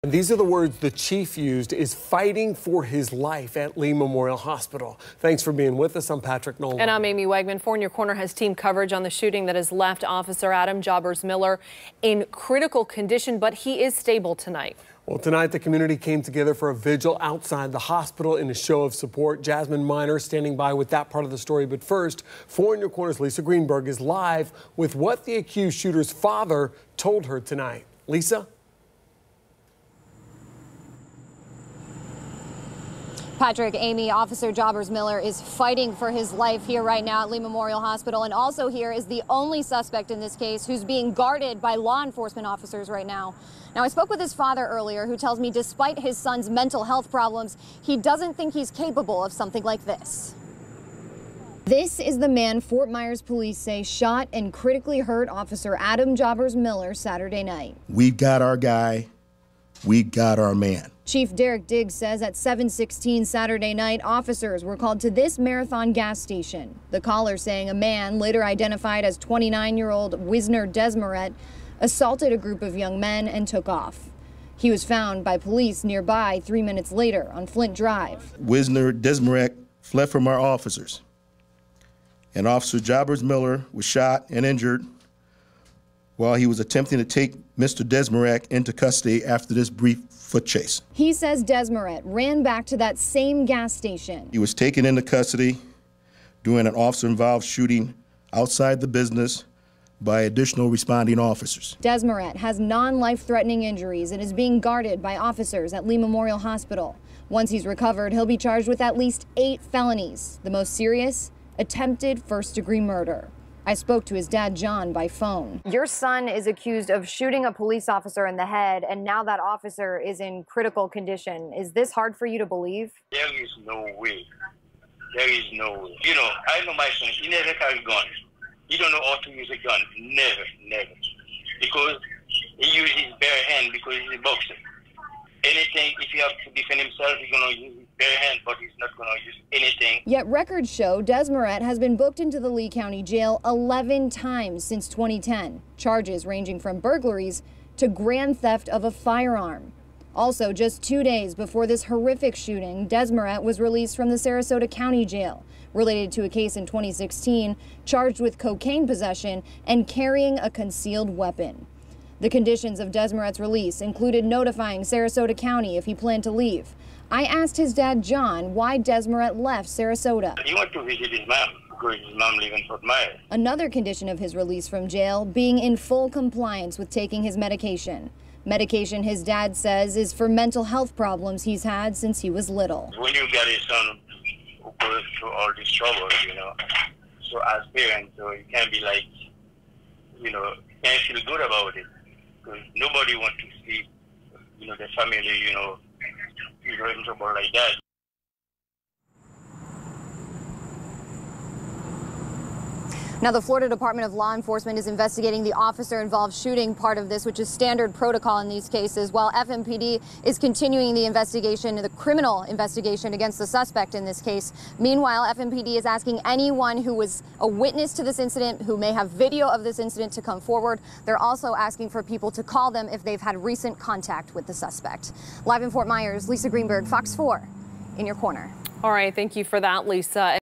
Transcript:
And these are the words the chief used, is fighting for his life at Lee Memorial Hospital. Thanks for being with us. I'm Patrick Nolan. And I'm Amy Wegman. 4 in Your Corner has team coverage on the shooting that has left Officer Adam Jobbers Miller in critical condition, but he is stable tonight. Well, tonight the community came together for a vigil outside the hospital in a show of support. Jasmine Miner standing by with that part of the story. But first, 4 in Your Corner's Lisa Greenberg is live with what the accused shooter's father told her tonight. Lisa? Patrick, Amy, Officer Jobbers Miller is fighting for his life here right now at Lee Memorial Hospital. And also here is the only suspect in this case who's being guarded by law enforcement officers right now. Now, I spoke with his father earlier, who tells me despite his son's mental health problems, he doesn't think he's capable of something like this. This is the man Fort Myers police say shot and critically hurt Officer Adam Jobbers Miller Saturday night. We've got our guy. We got our man. Chief Derek Diggs says at 7:16 Saturday night, officers were called to this Marathon gas station. The caller saying a man, later identified as 29-year-old Wisner Desmaret, assaulted a group of young men and took off. He was found by police nearby 3 minutes later on Flint Drive. Wisner Desmaret fled from our officers, and Officer Jobbers Miller was shot and injured while he was attempting to take Mr. Desmaret into custody after this brief foot chase. He says Desmaret ran back to that same gas station. He was taken into custody during an officer-involved shooting outside the business by additional responding officers. Desmaret has non-life-threatening injuries and is being guarded by officers at Lee Memorial Hospital. Once he's recovered, he'll be charged with at least 8 felonies. The most serious, attempted first-degree murder. I spoke to his dad, John, by phone. Your son is accused of shooting a police officer in the head, and now that officer is in critical condition. Is this hard for you to believe? There is no way. There is no way. You know, I know my son. He never carry a gun. He don't know how to use a gun. Never. Because he uses his bare hand because he's a boxer. Anything, if he has to defend himself, he's going to use his bare hand, but he's not going to use anything. Yet records show Desmaret has been booked into the Lee County Jail 11 times since 2010. Charges ranging from burglaries to grand theft of a firearm. Also, just 2 days before this horrific shooting, Desmaret was released from the Sarasota County Jail, related to a case in 2016, charged with cocaine possession and carrying a concealed weapon. The conditions of Desmaret's release included notifying Sarasota County if he planned to leave. I asked his dad, John, why Desmaret left Sarasota. He went to visit his mom because his mom lives in Fort Myers. Another condition of his release from jail, being in full compliance with taking his medication. Medication his dad says is for mental health problems he's had since he was little. When you got a son who goes through all these troubles, you know, so as parents, so you can't be like, you know, can't feel good about it. Because nobody wants to see, you know, the family, you know, in trouble like that. Now, the Florida Department of Law Enforcement is investigating the officer-involved shooting part of this, which is standard protocol in these cases, while FMPD is continuing the investigation, the criminal investigation against the suspect in this case. Meanwhile, FMPD is asking anyone who was a witness to this incident, who may have video of this incident, to come forward. They're also asking for people to call them if they've had recent contact with the suspect. Live in Fort Myers, Lisa Greenberg, Fox 4, in your corner. All right, thank you for that, Lisa.